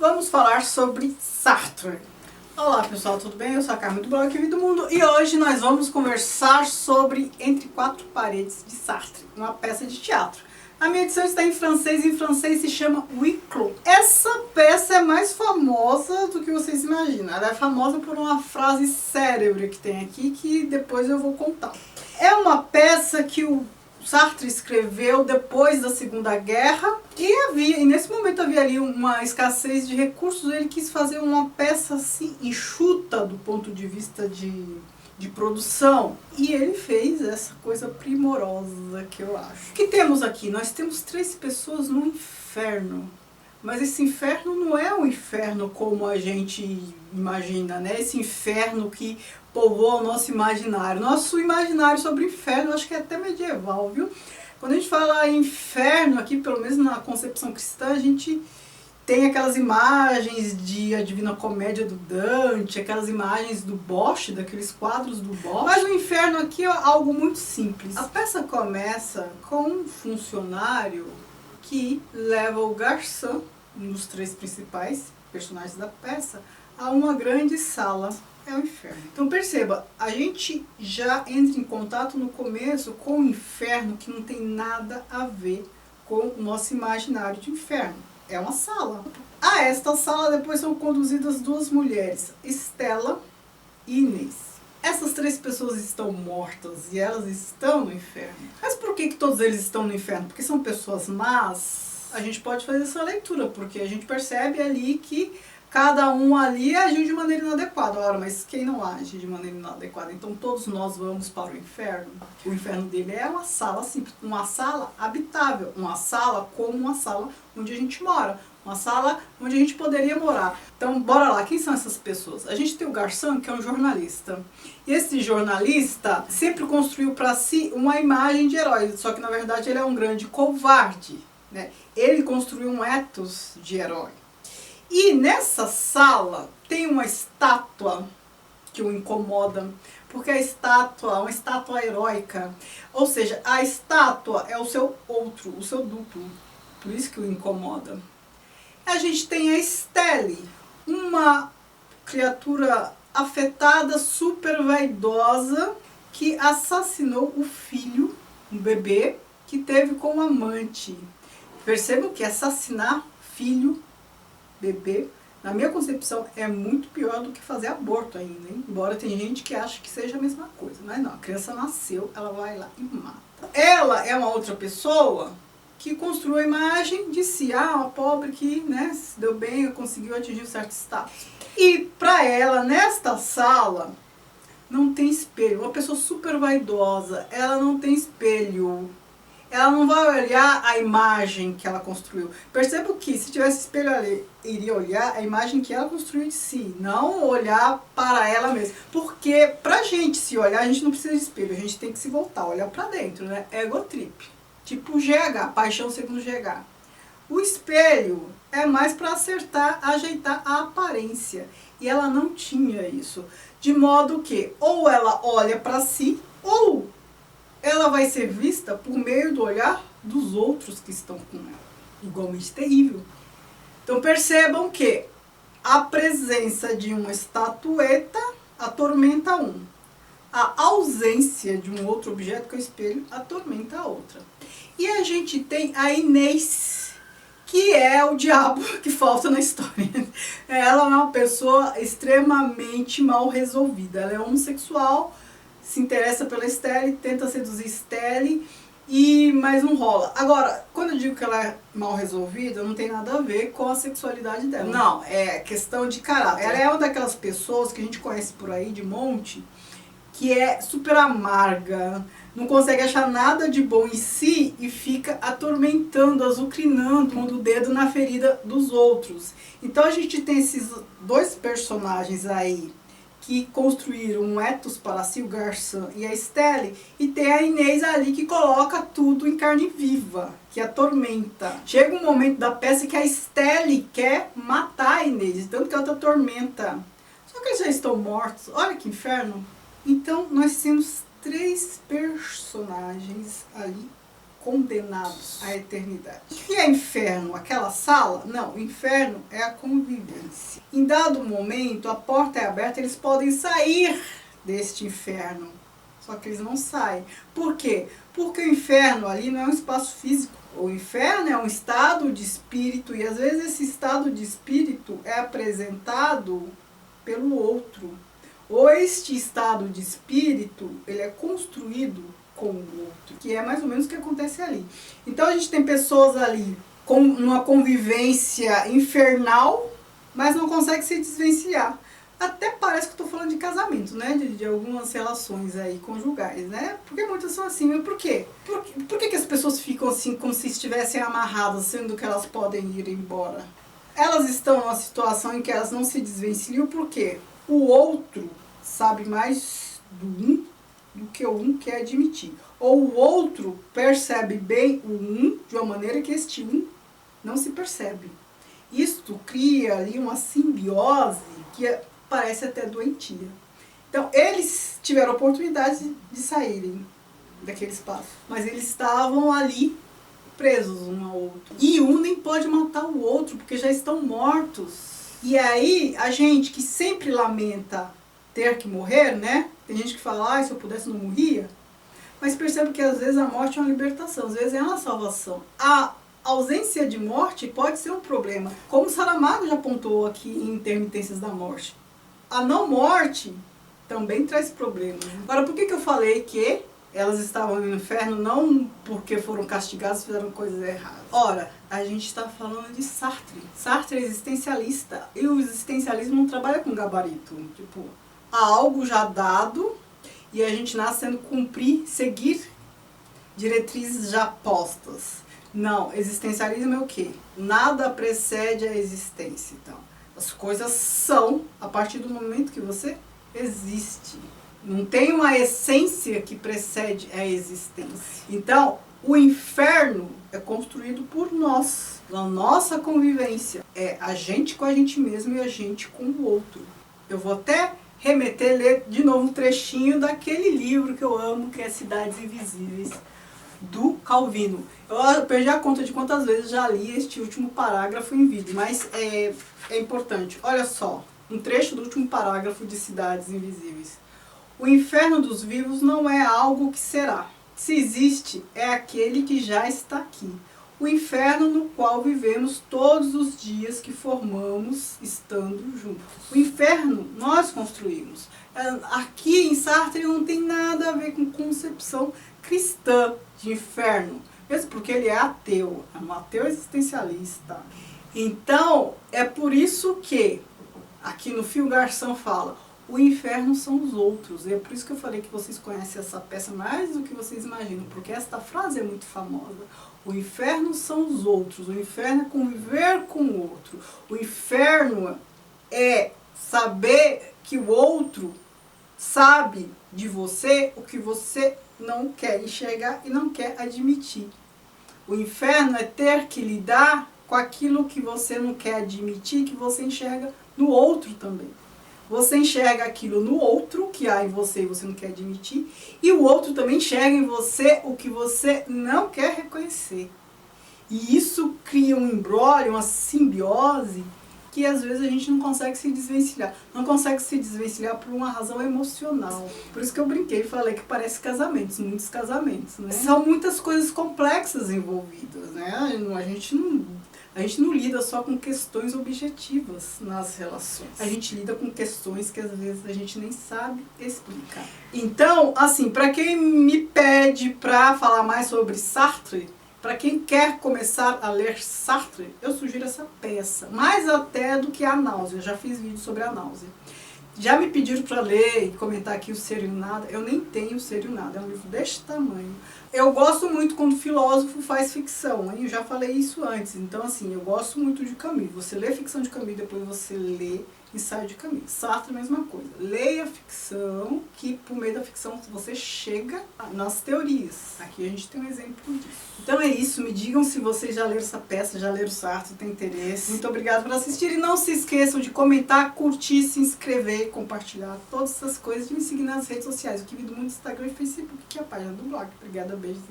vamos falar sobre Sartre. Olá pessoal, tudo bem? Eu sou a Carmen do blog Vida do Mundo e hoje nós vamos conversar sobre Entre Quatro Paredes de Sartre, uma peça de teatro. A minha edição está em francês se chama Huis Clos. Essa peça é mais famosa do que vocês imaginam. Ela é famosa por uma frase célebre que tem aqui, que depois eu vou contar. É uma peça que o Sartre escreveu depois da Segunda Guerra e nesse momento havia ali uma escassez de recursos. Ele quis fazer uma peça assim enxuta do ponto de vista de produção, e ele fez essa coisa primorosa que eu acho. O que temos aqui? Nós temos três pessoas no inferno, mas esse inferno não é um inferno como a gente imagina, né? Esse inferno que povoa o nosso imaginário. Nosso imaginário sobre o inferno, eu acho que é até medieval, viu? Quando a gente fala em inferno aqui, pelo menos na concepção cristã, a gente tem aquelas imagens de A Divina Comédia do Dante, aquelas imagens do Bosch, daqueles quadros do Bosch. Mas o inferno aqui é algo muito simples. A peça começa com um funcionário que leva o garçom, um dos três principais personagens da peça, a uma grande sala. É o inferno. Então perceba, a gente já entra em contato no começo com o inferno que não tem nada a ver com o nosso imaginário de inferno. É uma sala. A esta sala depois são conduzidas duas mulheres, Estela e Inês. Essas três pessoas estão mortas e elas estão no inferno. Mas por que todos eles estão no inferno? Porque são pessoas más? A gente pode fazer essa leitura, porque a gente percebe ali que cada um ali agiu de maneira inadequada. Ora, mas quem não age de maneira inadequada? Então todos nós vamos para o inferno. O inferno dele é uma sala simples, uma sala habitável, uma sala como uma sala onde a gente mora, uma sala onde a gente poderia morar. Então bora lá, quem são essas pessoas? A gente tem o garçom, que é um jornalista. E esse jornalista sempre construiu para si uma imagem de herói, só que na verdade ele é um grande covarde, né? Ele construiu um ethos de herói. E nessa sala tem uma estátua que o incomoda, porque a estátua é uma estátua heróica. Ou seja, a estátua é o seu outro, o seu duplo. Por isso que o incomoda. A gente tem a Estelle, uma criatura afetada, super vaidosa, que assassinou o filho, um bebê, que teve como amante. Percebam que assassinar filho, bebê, na minha concepção, é muito pior do que fazer aborto ainda, hein? Embora tem gente que acha que seja a mesma coisa. Mas não, a criança nasceu, ela vai lá e mata. Ela é uma outra pessoa que construiu a imagem de si. Ah, uma pobre que, né, se deu bem, conseguiu atingir um certo status. E para ela, nesta sala, não tem espelho. Uma pessoa super vaidosa, ela não tem espelho. Ela não vai olhar a imagem que ela construiu. Perceba que se tivesse espelho ali, iria olhar a imagem que ela construiu de si, não olhar para ela mesma. Porque pra gente se olhar, a gente não precisa de espelho, a gente tem que se voltar, olhar para dentro, né? Ego trip. Tipo GH, paixão segundo GH. O espelho é mais para acertar, ajeitar a aparência. E ela não tinha isso. De modo que ou ela olha para si, ou ela vai ser vista por meio do olhar dos outros que estão com ela. Igualmente terrível. Então percebam que a presença de uma estatueta atormenta um. A ausência de um outro objeto, que é o espelho, atormenta a outra. E a gente tem a Inês, que é o diabo que falta na história. Ela é uma pessoa extremamente mal resolvida. Ela é homossexual, se interessa pela Estelle, tenta seduzir Estelle, mas não rola. Agora, quando eu digo que ela é mal resolvida, não tem nada a ver com a sexualidade dela. Não, é questão de caráter. Ela é uma daquelas pessoas que a gente conhece por aí de monte, que é super amarga, não consegue achar nada de bom em si e fica atormentando, azucrinando, pondo o dedo na ferida dos outros. Então a gente tem esses dois personagens aí, que construíram um ethos para si, o garçom e a Estelle, e tem a Inês ali que coloca tudo em carne viva, que atormenta. Chega um momento da peça que a Estelle quer matar a Inês, tanto que ela atormenta. Só que eles já estão mortos, olha que inferno. Então nós temos três personagens ali condenados à eternidade. O que é inferno? Aquela sala? Não, o inferno é a convivência. Em dado momento, a porta é aberta, eles podem sair deste inferno. Só que eles não saem. Por quê? Porque o inferno ali não é um espaço físico. O inferno é um estado de espírito e às vezes esse estado de espírito é apresentado pelo outro. Ou este estado de espírito, ele é construído com o outro, que é mais ou menos o que acontece ali. Então a gente tem pessoas ali com uma convivência infernal, mas não consegue se desvencilhar. Até parece que estou falando de casamento, né? De algumas relações aí conjugais, né? Porque muitas são assim. Mas por quê? Por que as pessoas ficam assim como se estivessem amarradas, sendo que elas podem ir embora? Elas estão numa situação em que elas não se desvencilham, por quê? O outro sabe mais do um do que o um quer admitir. Ou o outro percebe bem o um de uma maneira que este um não se percebe. Isto cria ali uma simbiose que parece até doentia. Então, eles tiveram a oportunidade de saírem daquele espaço, mas eles estavam ali presos um ao outro. E um nem pode matar o outro, porque já estão mortos. E aí, a gente que sempre lamenta ter que morrer, né? Tem gente que fala, se eu pudesse não morria. Mas percebe que às vezes a morte é uma libertação, às vezes é uma salvação. A ausência de morte pode ser um problema. Como Saramago já apontou aqui em Intermitências da Morte. A não morte também traz problemas. Agora, por que eu falei que elas estavam no inferno não porque foram castigadas e fizeram coisas erradas? Ora, a gente está falando de Sartre. Sartre é existencialista. E o existencialismo não trabalha com gabarito. Tipo, há algo já dado e a gente nasce tendo cumprir, seguir diretrizes já postas. Não, existencialismo é o quê? Nada precede a existência. Então, as coisas são a partir do momento que você existe. Não tem uma essência que precede a existência. Então, o inferno é construído por nós, na nossa convivência. É a gente com a gente mesmo e a gente com o outro. Eu vou até ler de novo um trechinho daquele livro que eu amo, que é Cidades Invisíveis, do Calvino. Eu perdi a conta de quantas vezes já li este último parágrafo em vídeo, mas é importante. Olha só, um trecho do último parágrafo de Cidades Invisíveis. O inferno dos vivos não é algo que será. Se existe, é aquele que já está aqui. O inferno no qual vivemos todos os dias que formamos estando juntos. O inferno nós construímos. Aqui em Sartre não tem nada a ver com concepção cristã de inferno. Mesmo porque ele é ateu, é um ateu existencialista. Então, é por isso que aqui no Fio Garçom fala, o inferno são os outros. E é por isso que eu falei que vocês conhecem essa peça mais do que vocês imaginam, porque esta frase é muito famosa. O inferno são os outros, o inferno é conviver com o outro. O inferno é saber que o outro sabe de você o que você não quer enxergar e não quer admitir. O inferno é ter que lidar com aquilo que você não quer admitir, que você enxerga no outro também. Você enxerga aquilo no outro que há em você e você não quer admitir, e o outro também enxerga em você o que você não quer reconhecer. E isso cria um imbróglio, uma simbiose, que às vezes a gente não consegue se desvencilhar. Não consegue se desvencilhar por uma razão emocional. Por isso que eu brinquei e falei que parece casamentos, muitos casamentos, né? São muitas coisas complexas envolvidas, né? A gente não lida só com questões objetivas nas relações. A gente lida com questões que às vezes a gente nem sabe explicar. Então, assim, para quem me pede para falar mais sobre Sartre, para quem quer começar a ler Sartre, eu sugiro essa peça. Mais até do que a Náusea. Eu já fiz vídeo sobre a Náusea. Já me pediram para ler e comentar aqui o Ser e o Nada. Eu nem tenho o Ser e o Nada. É um livro deste tamanho. Eu gosto muito quando o filósofo faz ficção. Eu já falei isso antes. Então, assim, eu gosto muito de Camus. Você lê ficção de Camus, depois você lê Ensaio de Camus. Sartre, a mesma coisa. Leia ficção, que por meio da ficção você chega nas teorias. Aqui a gente tem um exemplo disso. Então é isso. Me digam se vocês já leram essa peça, já leram Sartre, tem interesse. Muito obrigada por assistir. E não se esqueçam de comentar, curtir, se inscrever, compartilhar todas essas coisas. E me seguir nas redes sociais. O Que Vi do Mundo, Instagram e Facebook, que é a página do blog. Obrigada, beijos.